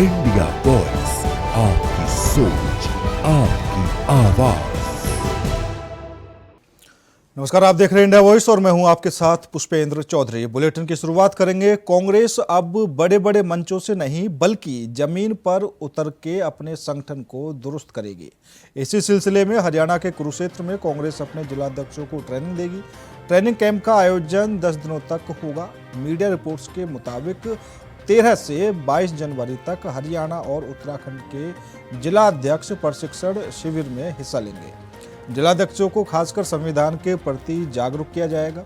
India voice, आपकी सोच, आपकी आवाज। नमस्कार, आप देख रहे हैं इंडिया वॉइस और मैं हूं आपके साथ पुष्पेंद्र चौधरी। बुलेटिन की शुरुआत करेंगे। कांग्रेस अब बड़े बड़े मंचों से नहीं बल्कि जमीन पर उतर के अपने संगठन को दुरुस्त करेगी। इसी सिलसिले में हरियाणा के कुरुक्षेत्र में कांग्रेस अपने जिलाध्यक्षों को ट्रेनिंग देगी। ट्रेनिंग कैंप का आयोजन 10 दिनों तक होगा। मीडिया रिपोर्ट्स के मुताबिक 13 से 22 जनवरी तक हरियाणा और उत्तराखंड के जिलाध्यक्ष प्रशिक्षण शिविर में हिस्सा लेंगे। जिलाध्यक्षों को खासकर संविधान के प्रति जागरूक किया जाएगा।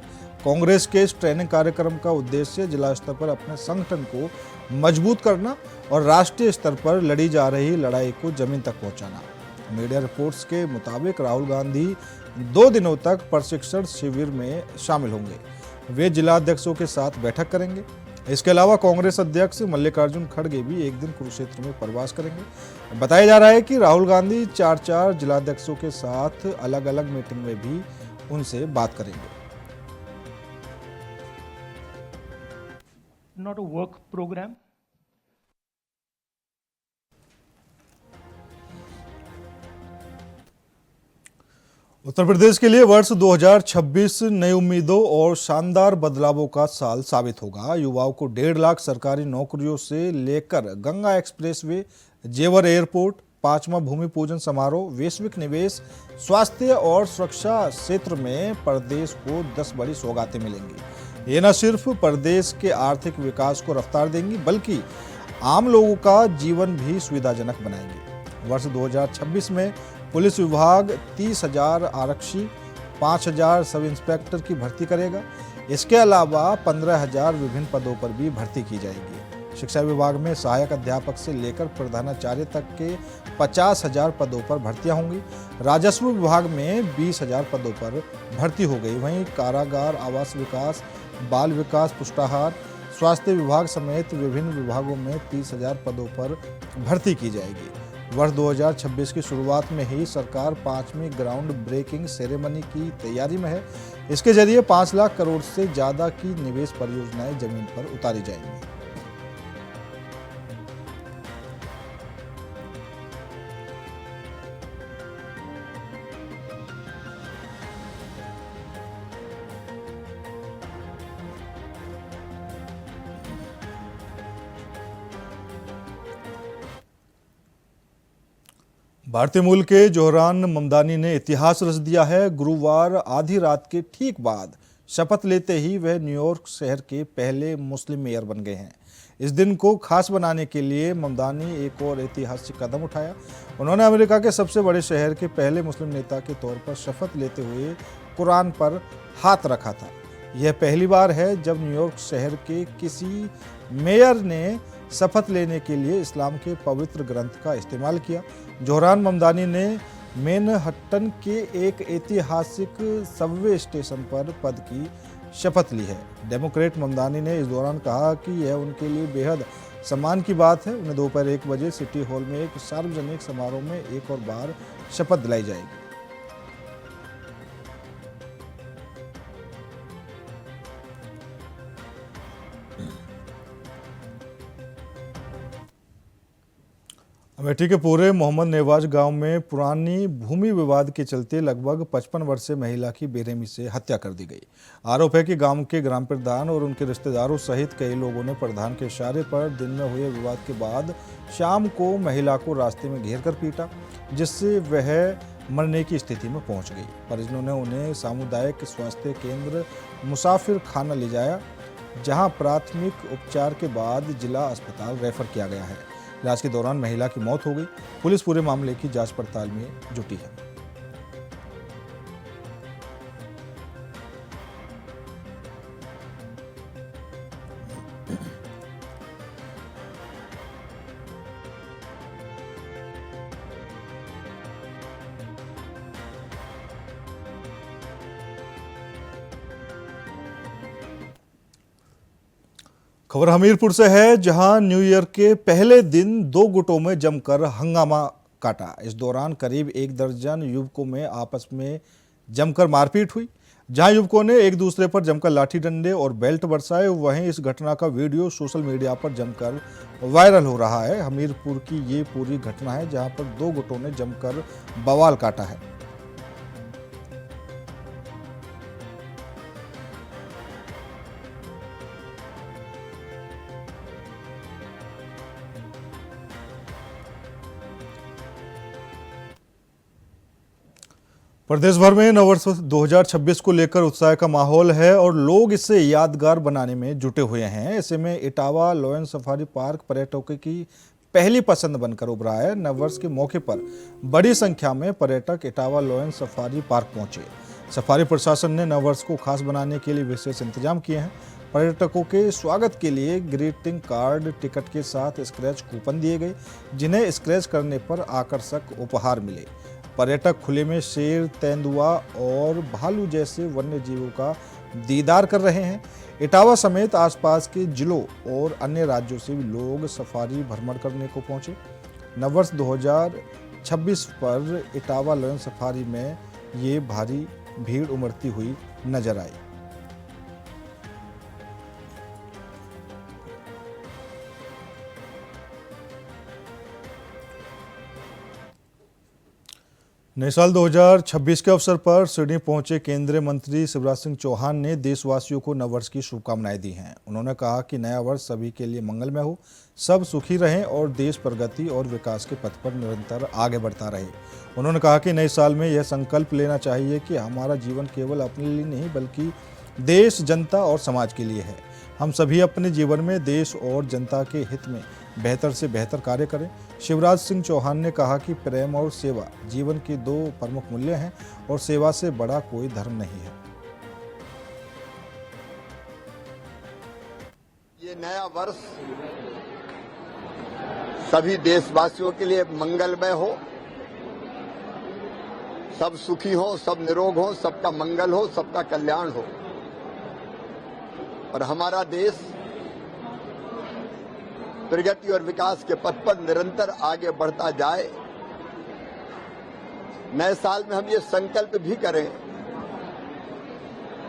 कांग्रेस के इस ट्रेनिंग कार्यक्रम का उद्देश्य जिला स्तर पर अपने संगठन को मजबूत करना और राष्ट्रीय स्तर पर लड़ी जा रही लड़ाई को जमीन तक पहुंचाना। मीडिया रिपोर्ट्स के मुताबिक राहुल गांधी 2 दिनों तक प्रशिक्षण शिविर में शामिल होंगे। वे जिलाध्यक्षों के साथ बैठक करेंगे। इसके अलावा कांग्रेस अध्यक्ष मल्लिकार्जुन खड़गे भी एक दिन कुरुक्षेत्र में प्रवास करेंगे। बताया जा रहा है कि राहुल गांधी 4 जिलाध्यक्षों के साथ अलग अलग मीटिंग में भी उनसे बात करेंगे। Not a work program. Uttar Pradesh के लिए वर्ष 2026 नई उम्मीदों और शानदार बदलावों का साल साबित होगा। युवाओं को 1.5 लाख सरकारी नौकरियों से लेकर गंगा एक्सप्रेसवे, जेवर एयरपोर्ट, 5वां भूमि पूजन समारोह, वैश्विक निवेश, स्वास्थ्य और सुरक्षा क्षेत्र में प्रदेश को 10 बड़ी सौगातें मिलेंगी। ये न सिर्फ प्रदेश के आर्थिक विकास को रफ्तार देंगी बल्कि आम लोगों का जीवन भी सुविधाजनक बनाएंगी। वर्ष 2026 में पुलिस विभाग 30,000 आरक्षी, 5,000 सब इंस्पेक्टर की भर्ती करेगा। इसके अलावा 15,000 विभिन्न पदों पर भी भर्ती की जाएगी। शिक्षा विभाग में सहायक अध्यापक से लेकर प्रधानाचार्य तक के 50,000 पदों पर भर्तियां होंगी। राजस्व विभाग में 20,000 पदों पर भर्ती हो गई। वहीं कारागार, आवास विकास, बाल विकास, पुष्टाहार, स्वास्थ्य विभाग समेत विभिन्न विभागों में 30,000 पदों पर भर्ती की जाएगी। वर्ष 2026 की शुरुआत में ही सरकार 5वीं ग्राउंड ब्रेकिंग सेरेमनी की तैयारी में है। इसके जरिए 5 लाख करोड़ से ज्यादा की निवेश परियोजनाएं जमीन पर उतारी जाएंगी। भारतीय मूल के जोहरान ममदानी ने इतिहास रच दिया है। गुरुवार आधी रात के ठीक बाद शपथ लेते ही वह न्यूयॉर्क शहर के पहले मुस्लिम मेयर बन गए हैं। इस दिन को खास बनाने के लिए ममदानी एक और ऐतिहासिक कदम उठाया। उन्होंने अमेरिका के सबसे बड़े शहर के पहले मुस्लिम नेता के तौर पर शपथ लेते हुए कुरान पर हाथ रखा था। यह पहली बार है जब न्यूयॉर्क शहर के किसी मेयर ने शपथ लेने के लिए इस्लाम के पवित्र ग्रंथ का इस्तेमाल किया। जोहरान ममदानी ने मैनहट्टन के एक ऐतिहासिक सबवे स्टेशन पर पद की शपथ ली है। डेमोक्रेट ममदानी ने इस दौरान कहा कि यह उनके लिए बेहद सम्मान की बात है। उन्हें दोपहर 1 बजे सिटी हॉल में एक सार्वजनिक समारोह में एक और बार शपथ दिलाई जाएगी। अमेठी के पूरे मोहम्मद नेवाज गांव में पुरानी भूमि विवाद के चलते लगभग 55 वर्षीय महिला की बेरहमी से हत्या कर दी गई। आरोप है कि गांव के ग्राम प्रधान और उनके रिश्तेदारों सहित कई लोगों ने प्रधान के इशारे पर दिन में हुए विवाद के बाद शाम को महिला को रास्ते में घेर कर पीटा, जिससे वह मरने की स्थिति में पहुंच गई। परिजनों ने उन्हें सामुदायिक स्वास्थ्य केंद्र मुसाफिर खाना ले जाया, जहां प्राथमिक उपचार के बाद जिला अस्पताल रेफर किया गया है। इलाज के दौरान महिला की मौत हो गई। पुलिस पूरे मामले की जांच पड़ताल में जुटी है। खबर हमीरपुर से है, जहां न्यू ईयर के पहले दिन 2 गुटों में जमकर हंगामा काटा। इस दौरान करीब 1 दर्जन युवकों में आपस में जमकर मारपीट हुई। जहां युवकों ने एक दूसरे पर जमकर लाठी डंडे और बेल्ट बरसाए, वहीं इस घटना का वीडियो सोशल मीडिया पर जमकर वायरल हो रहा है। हमीरपुर की ये पूरी घटना है जहां पर दो गुटों ने जमकर बवाल काटा है। प्रदेश भर में नववर्ष 2026 को लेकर उत्साह का माहौल है और लोग इसे यादगार बनाने में जुटे हुए हैं। ऐसे में इटावा लॉयन सफारी पार्क पर्यटकों की पहली पसंद बनकर उभरा है। नववर्ष के मौके पर बड़ी संख्या में पर्यटक इटावा लॉयन सफारी पार्क पहुंचे। सफारी प्रशासन ने नववर्ष को खास बनाने के लिए विशेष इंतजाम किए हैं। पर्यटकों के स्वागत के लिए ग्रीटिंग कार्ड, टिकट के साथ स्क्रैच कूपन दिए गए, जिन्हें स्क्रैच करने पर आकर्षक उपहार मिले। पर्यटक खुले में शेर, तेंदुआ और भालू जैसे वन्य जीवों का दीदार कर रहे हैं। इटावा समेत आसपास के जिलों और अन्य राज्यों से भी लोग सफारी भ्रमण करने को पहुंचे। नववर्ष 2026 पर इटावा लॉयन सफारी में ये भारी भीड़ उमड़ती हुई नजर आई। नए साल 2026 के अवसर पर सिडनी पहुंचे केंद्रीय मंत्री शिवराज सिंह चौहान ने देशवासियों को नववर्ष की शुभकामनाएं दी हैं। उन्होंने कहा कि नया वर्ष सभी के लिए मंगलमय हो, सब सुखी रहें और देश प्रगति और विकास के पथ पर निरंतर आगे बढ़ता रहे। उन्होंने कहा कि नए साल में यह संकल्प लेना चाहिए कि हमारा जीवन केवल अपने लिए नहीं बल्कि देश, जनता और समाज के लिए है। हम सभी अपने जीवन में देश और जनता के हित में बेहतर से बेहतर कार्य करें। शिवराज सिंह चौहान ने कहा कि प्रेम और सेवा जीवन के दो प्रमुख मूल्य हैं और सेवा से बड़ा कोई धर्म नहीं है। ये नया वर्ष सभी देशवासियों के लिए मंगलमय हो, सब सुखी हो, सब निरोग हो, सबका मंगल हो, सबका कल्याण हो और हमारा देश प्रगति और विकास के पथ पर निरंतर आगे बढ़ता जाए। नए साल में हम ये संकल्प भी करें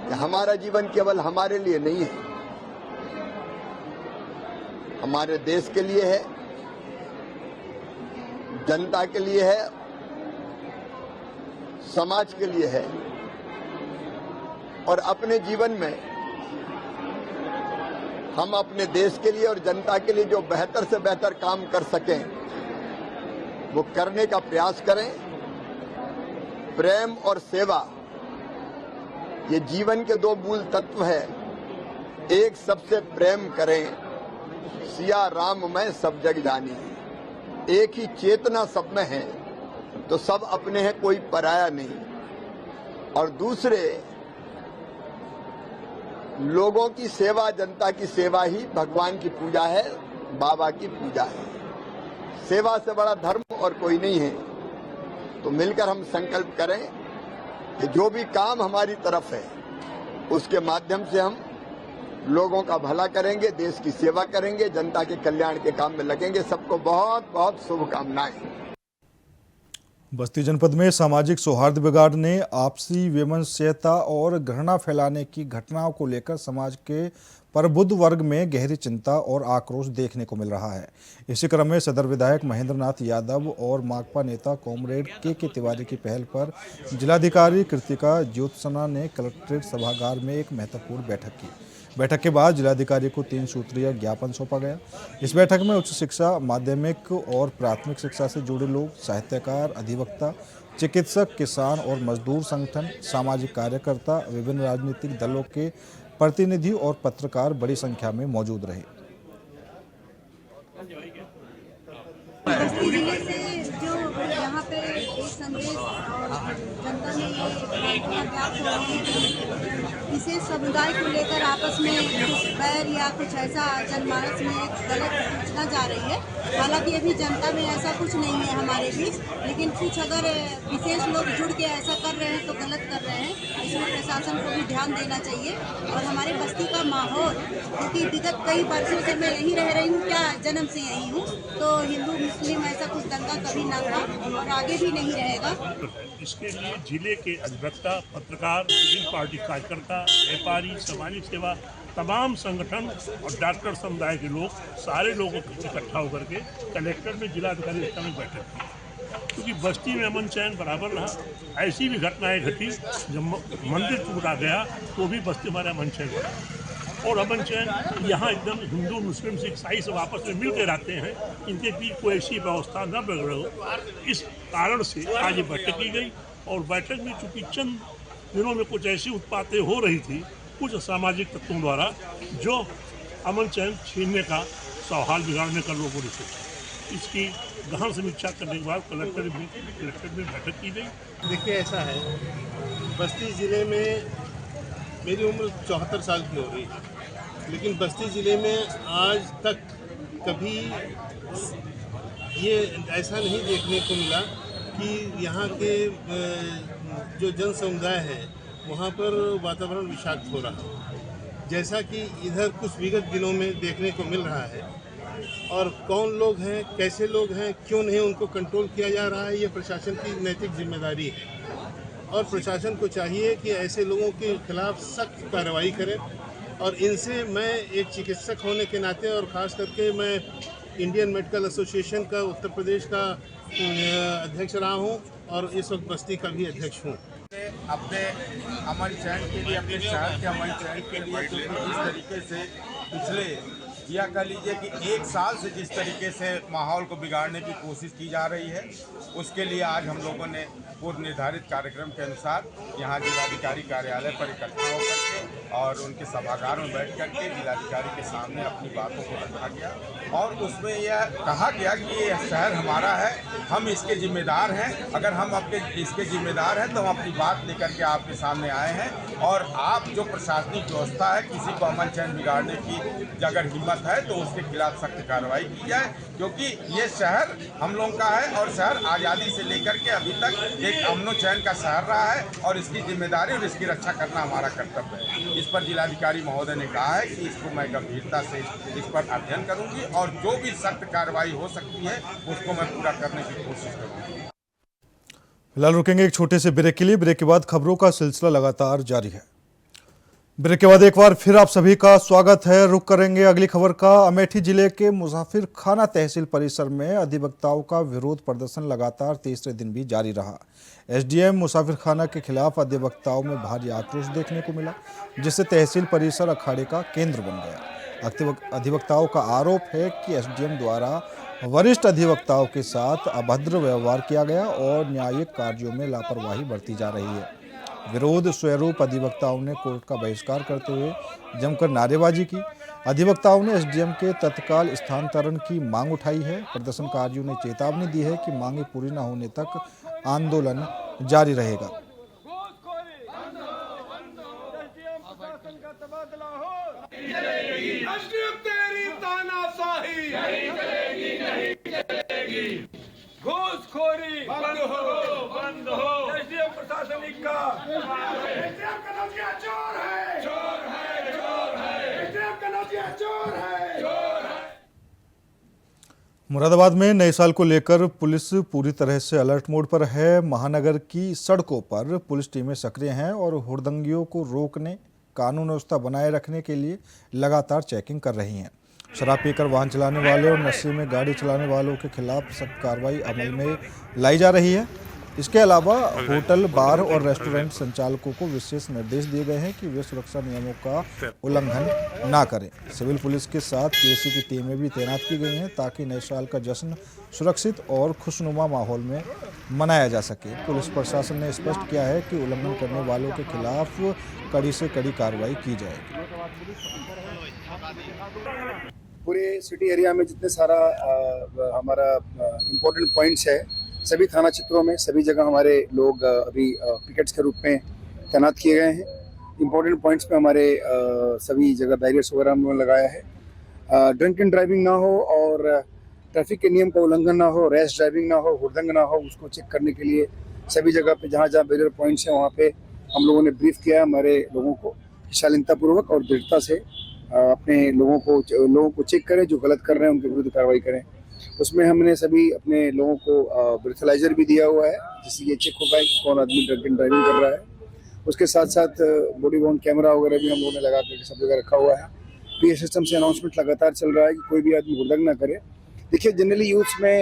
कि हमारा जीवन केवल हमारे लिए नहीं है, हमारे देश के लिए है, जनता के लिए है, समाज के लिए है और अपने जीवन में हम अपने देश के लिए और जनता के लिए जो बेहतर से बेहतर काम कर सकें वो करने का प्रयास करें। प्रेम और सेवा ये जीवन के दो मूल तत्व है। एक सबसे प्रेम करें, सिया राम मैं सब जग जानी। एक ही चेतना सब में है तो सब अपने हैं, कोई पराया नहीं। और दूसरे, लोगों की सेवा, जनता की सेवा ही भगवान की पूजा है, बाबा की पूजा है। सेवा से बड़ा धर्म और कोई नहीं है। तो मिलकर हम संकल्प करें कि जो भी काम हमारी तरफ है उसके माध्यम से हम लोगों का भला करेंगे, देश की सेवा करेंगे, जनता के कल्याण के काम में लगेंगे। सबको बहुत बहुत शुभकामनाएं। बस्ती जनपद में सामाजिक सौहार्द बिगाड़ने, आपसी विमर्शता और घृणा फैलाने की घटनाओं को लेकर समाज के प्रबुद्ध वर्ग में गहरी चिंता और आक्रोश देखने को मिल रहा है। इसी क्रम में सदर विधायक महेंद्र नाथ यादव और माकपा नेता कॉमरेड के तिवारी की पहल पर जिलाधिकारी कृतिका ज्योत्सना ने कलेक्ट्रेट सभागार में एक महत्वपूर्ण बैठक की। बैठक के बाद जिलाधिकारी को 3 सूत्रीय ज्ञापन सौंपा गया। इस बैठक में उच्च शिक्षा, माध्यमिक और प्राथमिक शिक्षा से जुड़े लोग, साहित्यकार, अधिवक्ता, चिकित्सक, किसान और मजदूर संगठन, सामाजिक कार्यकर्ता, विभिन्न राजनीतिक दलों के प्रतिनिधि और पत्रकार बड़ी संख्या में मौजूद रहे। जिले से जो यहाँ पे एक संदेश और जनता में ये व्याप्त हो रही है, विशेष समुदाय को लेकर आपस में कुछ बैर या कुछ ऐसा जनमानस में एक गलत सूचना जा रही है। हालांकि अभी जनता में ऐसा कुछ नहीं है हमारे बीच, लेकिन कुछ अगर विशेष लोग जुड़ के ऐसा कर रहे हैं तो गलत कर रहे हैं। इसमें प्रशासन को भी ध्यान देना चाहिए। और हमारे बस्ती का माहौल, क्योंकि विगत कई वर्षों से मैं यहीं रह रही हूँ, क्या जन्म से यहीं हूँ, तो हिंदू मुस्लिम ऐसा कुछ दंगा कभी ना था और आगे भी नहीं रहेगा। इसके लिए जिले के अधिवक्ता, पत्रकार, विभिन्न पार्टी कार्यकर्ता, व्यापारी, सामाजिक सेवा, तमाम संगठन और डॉक्टर समुदाय के लोग, सारे लोगों को इकट्ठा होकर के कलेक्टर में जिलाधिकारी स्तर में बैठक की, क्योंकि बस्ती में अमन चैन बराबर रहा। ऐसी भी घटनाएं घटी जब मंदिर टूटा गया तो भी बस्ती हमारा अमन चैन बना, और अमन चैन यहाँ एकदम हिंदू, मुस्लिम, सिख, ईसाई सब आपस में मिल के रहते हैं, इनके बीच कोई ऐसी व्यवस्था न बिगड़े हो। इस कारण से आज ये बैठक की गई, और बैठक में चूँकि चंद दिनों में कुछ ऐसी उत्पातें हो रही थी कुछ असामाजिक तत्वों द्वारा, जो अमन चैन छीनने का, सौहार्द बिगाड़ने का लोगों ने सोचा। इसकी गहन समीक्षा करने के बाद कलेक्टर में बैठक की गई। देखिए, ऐसा है, बस्ती ज़िले में मेरी उम्र 74 साल की हो गई, लेकिन बस्ती ज़िले में आज तक कभी ये ऐसा नहीं देखने को मिला कि यहाँ के जो जन समुदाय है वहाँ पर वातावरण विषाक्त हो रहा है, जैसा कि इधर कुछ विगत दिनों में देखने को मिल रहा है। और कौन लोग हैं, कैसे लोग हैं, क्यों नहीं उनको कंट्रोल किया जा रहा है, ये प्रशासन की नैतिक जिम्मेदारी है। और प्रशासन को चाहिए कि ऐसे लोगों के खिलाफ सख्त कार्रवाई करें। और इनसे मैं एक चिकित्सक होने के नाते, और ख़ास करके मैं इंडियन मेडिकल एसोसिएशन का उत्तर प्रदेश का अध्यक्ष रहा हूँ, और इस वक्त बस्ती का भी अध्यक्ष हूँ। अपने अमन चैन के लिए, अपने शहर के अमन चैन के लिए जिस तरीके से पिछले या कह लीजिए कि 1 साल से जिस तरीके से माहौल को बिगाड़ने की कोशिश की जा रही है, उसके लिए आज हम लोगों ने पूर्व निर्धारित कार्यक्रम के अनुसार यहाँ जिलाधिकारी कार्यालय पर इकट्ठा होकर के और उनके सभागार में बैठ कर के जिलाधिकारी के सामने अपनी बातों को रखा गया, और उसमें यह कहा गया कि ये शहर हमारा है, हम इसके जिम्मेदार हैं। अगर हम इसके जिम्मेदार हैं तो हम अपनी बात लेकर के आपके सामने आए हैं, और आप जो प्रशासनिक व्यवस्था है, किसी को अमन चैन बिगाड़ने की अगर हिम्मत है तो उसके खिलाफ सख्त कार्रवाई की जाए, क्योंकि ये शहर हम लोगों का है, और शहर आज़ादी से लेकर के अभी तक एक अमनो चैन का शहर रहा है, और इसकी जिम्मेदारी और इसकी रक्षा करना हमारा कर्तव्य है। इस पर जिलाधिकारी महोदय ने कहा है कि इसको मैं गंभीरता से इस पर अध्ययन करूंगी, और जो भी सख्त कार्रवाई हो सकती है उसको मैं पूरा करने की कोशिश करूंगी। फिलहाल रुकेंगे एक छोटे से ब्रेक के लिए। ब्रेक के बाद खबरों का सिलसिला लगातार जारी है। ब्रेक के बाद एक बार फिर आप सभी का स्वागत है। रुक करेंगे अगली खबर का। अमेठी जिले के मुसाफिर खाना तहसील परिसर में अधिवक्ताओं का विरोध प्रदर्शन लगातार तीसरे दिन भी जारी रहा। एसडीएम मुसाफिर खाना के खिलाफ अधिवक्ताओं में भारी आक्रोश देखने को मिला, जिससे तहसील परिसर अखाड़े का केंद्र बन गया। अधिवक्ताओं का आरोप है कि एसडीएम द्वारा वरिष्ठ अधिवक्ताओं के साथ अभद्र व्यवहार किया गया और न्यायिक कार्यों में लापरवाही बरती जा रही है। विरोध स्वरूप अधिवक्ताओं ने कोर्ट का बहिष्कार करते हुए जमकर नारेबाजी की। अधिवक्ताओं ने एसडीएम के तत्काल स्थानांतरण की मांग उठाई है। प्रदर्शनकारियों ने चेतावनी दी है कि मांगे पूरी न होने तक आंदोलन जारी रहेगा। घूसखोरी बंद हो। एसडीएम प्रशासनिक का एसडीएम का नौजिया चोर है। एसडीएम का नौजिया चोर है। मुरादाबाद में नए साल को लेकर पुलिस पूरी तरह से अलर्ट मोड पर है। महानगर की सड़कों पर पुलिस टीमें सक्रिय हैं और हुड़दंगियों को रोकने, कानून व्यवस्था बनाए रखने के लिए लगातार चेकिंग कर रही हैं। शराब पीकर वाहन चलाने वाले और नशे में गाड़ी चलाने वालों के खिलाफ सख्त कार्रवाई अमल में लाई जा रही है। इसके अलावा होटल, बार और रेस्टोरेंट संचालकों को विशेष निर्देश दिए गए हैं कि वे सुरक्षा नियमों का उल्लंघन ना करें। सिविल पुलिस के साथ पीएसी की टीमें भी तैनात की गई हैं ताकि नए साल का जश्न सुरक्षित और खुशनुमा माहौल में मनाया जा सके। पुलिस प्रशासन ने स्पष्ट किया है कि उल्लंघन करने वालों के खिलाफ कड़ी से कड़ी कार्रवाई की जाएगी। पूरे सिटी एरिया में जितने सारा हमारा इम्पोर्टेंट पॉइंट्स है, सभी थाना क्षेत्रों में सभी जगह हमारे लोग अभी पिकेट्स के रूप में तैनात किए गए हैं। इम्पोर्टेंट पॉइंट्स पे हमारे सभी जगह बैरियर्स वगैरह हम लोगों ने लगाया है। ड्रंक एंड ड्राइविंग ना हो और ट्रैफिक के नियम का उल्लंघन ना हो, रैश ड्राइविंग ना हो, हुड़दंग ना हो, उसको चेक करने के लिए सभी जगह पे जहाँ जहाँ बैरियर पॉइंट्स हैं वहाँ पे हम लोगों ने ब्रीफ किया है हमारे लोगों को कि शालीनतापूर्वक और दृढ़ता से अपने लोगों को चेक करें, जो गलत कर रहे हैं उनके विरुद्ध कार्रवाई करें। उसमें हमने सभी अपने लोगों को ब्रेथलाइजर भी दिया हुआ है, जिससे ये चेक होगा कि कौन आदमी ड्रंक एंड ड्राइविंग कर रहा है। उसके साथ साथ बॉडी वॉर्न कैमरा वगैरह भी हम लोगों ने लगा करके सब जगह रखा हुआ है। पीए सिस्टम से अनाउंसमेंट लगातार चल रहा है कि कोई भी आदमी हुड़दंग ना करे। देखिए, जनरली यूथ में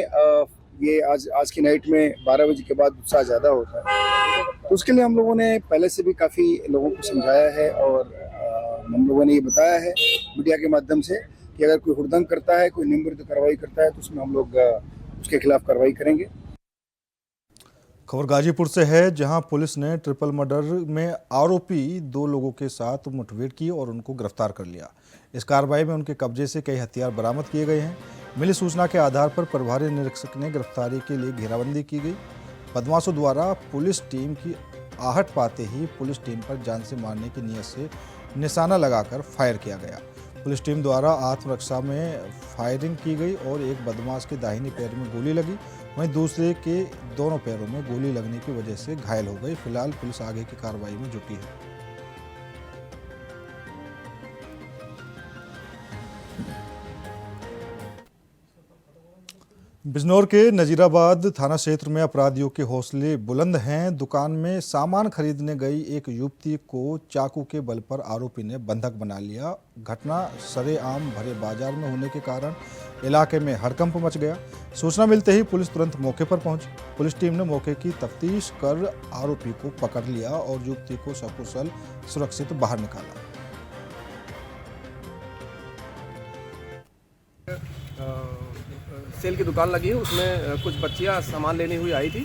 ये आज की नाइट में 12 बजे के बाद उत्साह ज़्यादा होता है, तो उसके लिए हम लोगों ने पहले से भी काफ़ी लोगों को समझाया है और हम लोगों ने ये बताया है मीडिया के माध्यम से कि अगर कोई हुड़दंग करता है, कोई निम्न कार्रवाई करता है, तो उसमें हम लोग उसके खिलाफ कार्रवाई करेंगे। खबर गाजीपुर से है, जहां पुलिस ने ट्रिपल मर्डर में आरोपी 2 लोगों के साथ मुठभेड़ की और उनको गिरफ्तार कर लिया। इस कार्रवाई में उनके कब्जे से कई हथियार बरामद किए गए हैं। मिली सूचना के आधार पर प्रभारी निरीक्षक ने गिरफ्तारी के लिए घेराबंदी की गई। बदमाशों द्वारा पुलिस टीम की आहट पाते ही पुलिस टीम पर जान से मारने की नीयत से निशाना लगाकर फायर किया गया। पुलिस टीम द्वारा आत्मरक्षा में फायरिंग की गई और एक बदमाश के दाहिने पैर में गोली लगी, वहीं दूसरे के दोनों पैरों में गोली लगने की वजह से घायल हो गई। फिलहाल पुलिस आगे की कार्रवाई में जुटी है। बिजनौर के नजीराबाद थाना क्षेत्र में अपराधियों के हौसले बुलंद हैं। दुकान में सामान खरीदने गई एक युवती को चाकू के बल पर आरोपी ने बंधक बना लिया। घटना सरेआम भरे बाजार में होने के कारण इलाके में हड़कंप मच गया। सूचना मिलते ही पुलिस तुरंत मौके पर पहुंची। पुलिस टीम ने मौके की तफ्तीश कर आरोपी को पकड़ लिया और युवती को सकुशल सुरक्षित बाहर निकाला। सेल की दुकान लगी है, उसमें कुछ बच्चियां सामान लेने हुई आई थी।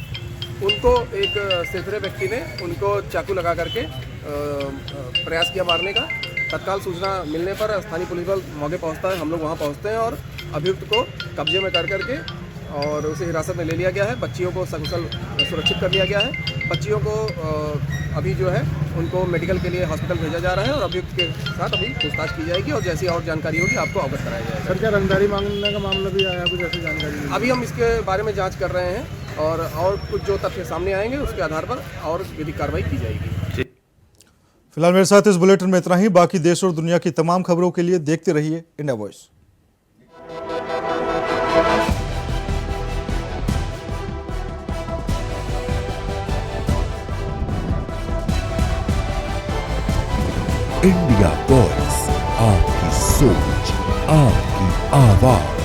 उनको एक सिरफिरे व्यक्ति ने उनको चाकू लगा करके प्रयास किया मारने का। तत्काल सूचना मिलने पर स्थानीय पुलिस बल मौके पहुंचता है। हम लोग वहां पहुंचते हैं और अभियुक्त को कब्जे में कर करके और उसे हिरासत में ले लिया गया है। बच्चियों को सकुशल सुरक्षित कर लिया गया है। बच्चियों को अभी जो है उनको मेडिकल के लिए हॉस्पिटल भेजा जा रहा है और अभियुक्त के साथ अभी पूछताछ की जाएगी और जैसी और जानकारी होगी आपको अवगत कराया जाएगा। सर, क्या रंगदारी मांगने का मामला भी आया, कुछ ऐसी जानकारी? अभी हम इसके बारे में जांच कर रहे हैं और कुछ जो तथ्य सामने आएंगे उसके आधार पर और विधिक कार्रवाई की जाएगी। फिलहाल मेरे साथ इस बुलेटिन में इतना ही। बाकी देश और दुनिया की तमाम खबरों के लिए देखते रहिए इंडिया वॉइस। इंडिया वॉइस, आपकी सोच, आपकी आवाज।